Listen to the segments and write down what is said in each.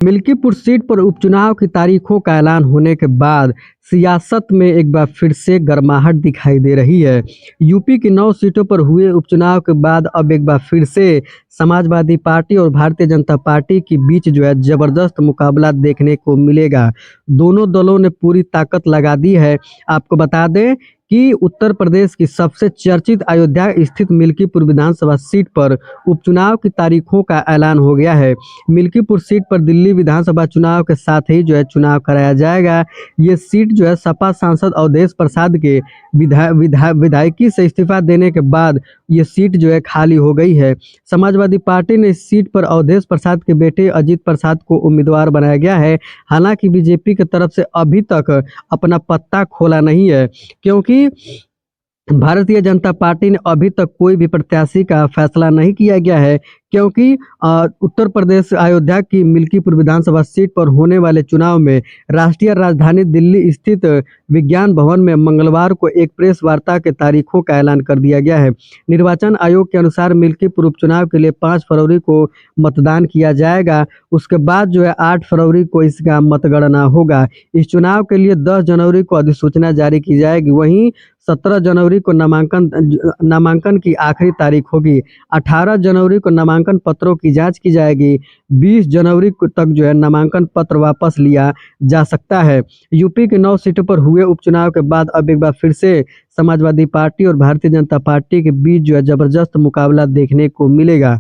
Milkipur seat पर उपचुनाव की तारीखों का ऐलान होने के बाद सियासत में एक बार फिर से गर्माहट दिखाई दे रही है। यूपी की 9 सीटों पर हुए उपचुनाव के बाद अब एक बार फिर से समाजवादी पार्टी और भारतीय जनता पार्टी के बीच जबरदस्त मुकाबला देखने को मिलेगा। दोनों दलों ने पूरी ताकत लगा दी है। आपको बता दें कि उत्तर प्रदेश की सबसे चर्चित अयोध्या स्थित मिल्कीपुर विधानसभा सीट पर उपचुनाव की तारीखों का ऐलान हो गया है। मिल्कीपुर सीट पर दिल्ली विधानसभा चुनाव के साथ ही चुनाव कराया जाएगा। ये सीट सपा सांसद अवधेश प्रसाद के विधायकी से इस्तीफा देने के बाद ये सीट खाली हो गई है। समाजवादी पार्टी ने इस सीट पर अवधेश प्रसाद के बेटे अजीत प्रसाद को उम्मीदवार बनाया गया है। हालांकि बीजेपी की तरफ से अभी तक अपना पत्ता खोला नहीं है, क्योंकि भारतीय जनता पार्टी ने अभी तक कोई भी प्रत्याशी का फैसला नहीं किया गया है, क्योंकि उत्तर प्रदेश अयोध्या की मिल्कीपुर विधानसभा सीट पर होने वाले चुनाव में राष्ट्रीय राजधानी दिल्ली स्थित विज्ञान भवन में मंगलवार को एक प्रेस वार्ता के तारीखों का ऐलान कर दिया गया है। निर्वाचन आयोग के अनुसार मिल्कीपुर उपचुनाव के लिए 5 फरवरी को मतदान किया जाएगा। उसके बाद 8 फरवरी को इसका मतगणना होगा। इस चुनाव के लिए 10 जनवरी को अधिसूचना जारी की जाएगी। वहीं 17 जनवरी को नामांकन की आखिरी तारीख होगी। 18 जनवरी को नामांकन पत्रों की जांच की जाएगी। 20 जनवरी तक नामांकन पत्र वापस लिया जा सकता है। यूपी के 9 सीटों पर हुए उपचुनाव के बाद अब एक बार फिर से समाजवादी पार्टी और भारतीय जनता पार्टी के बीच जबरदस्त मुकाबला देखने को मिलेगा।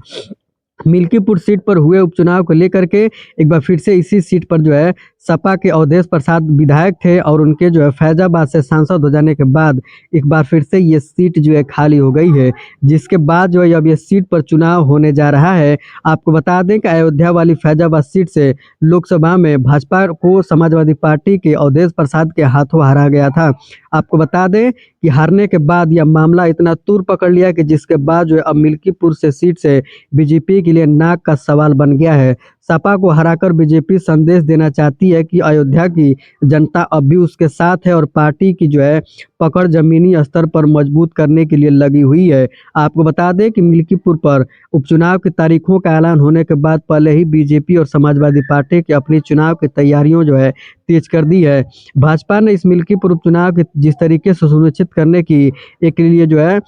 मिल्कीपुर सीट पर हुए उपचुनाव को लेकर के एक बार फिर से इसी सीट पर सपा के अवधेश प्रसाद विधायक थे और उनके फैजाबाद से सांसद हो जाने के बाद एक बार फिर से ये सीट खाली हो गई है, जिसके बाद अब ये सीट पर चुनाव होने जा रहा है। आपको बता दें कि अयोध्या वाली फैजाबाद सीट से लोकसभा में भाजपा को समाजवादी पार्टी के अवधेश प्रसाद के हाथों हारा गया था। आपको बता दें कि हारने के बाद यह मामला इतना तूर पकड़ लिया कि जिसके बाद अब मिल्कीपुर से सीट से बीजेपी के लिए नाक का सवाल बन गया है। सपा को हराकर बीजेपी संदेश देना चाहती है कि अयोध्या की जनता अब भी उसके साथ है और पार्टी की पकड़ जमीनी स्तर पर मजबूत करने के लिए लगी हुई है। आपको बता दें कि मिल्कीपुर पर उपचुनाव की तारीखों का ऐलान होने के बाद पहले ही बीजेपी और समाजवादी पार्टी की अपनी चुनाव की तैयारियों तेज कर दी है। भाजपा ने इस मिल्कीपुर उपचुनाव के जिस तरीके से सुनिश्चित करने की एक लिए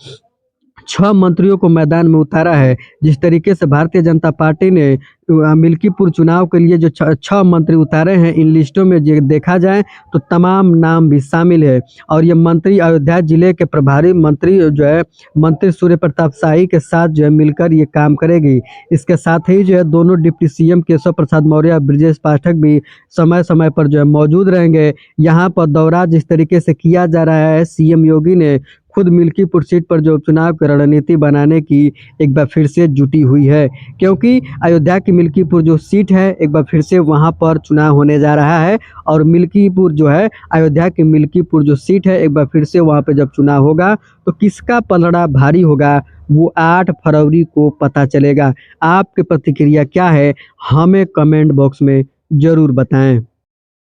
6 मंत्रियों को मैदान में उतारा है। जिस तरीके से भारतीय जनता पार्टी ने मिल्कीपुर चुनाव के लिए 6 मंत्री उतारे हैं, इन लिस्टों में देखा जाए तो तमाम नाम भी शामिल है। और ये मंत्री अयोध्या जिले के प्रभारी मंत्री मंत्री सूर्य प्रताप शाही के साथ मिलकर ये काम करेगी। इसके साथ ही दोनों डिप्टी सीएम केशव प्रसाद मौर्य और ब्रजेश पाठक भी समय समय पर मौजूद रहेंगे। यहाँ पर दौरा जिस तरीके से किया जा रहा है, सीएम योगी ने खुद मिल्कीपुर सीट पर चुनाव की रणनीति बनाने की एक बार फिर से जुटी हुई है, क्योंकि अयोध्या की मिल्कीपुर सीट है, एक बार फिर से वहां पर चुनाव होने जा रहा है। और मिल्कीपुर अयोध्या की मिल्कीपुर सीट है, एक बार फिर से वहां पे जब चुनाव होगा तो किसका पलड़ा भारी होगा वो 8 फरवरी को पता चलेगा। आपकी प्रतिक्रिया क्या है, हमें कमेंट बॉक्स में जरूर बताएं।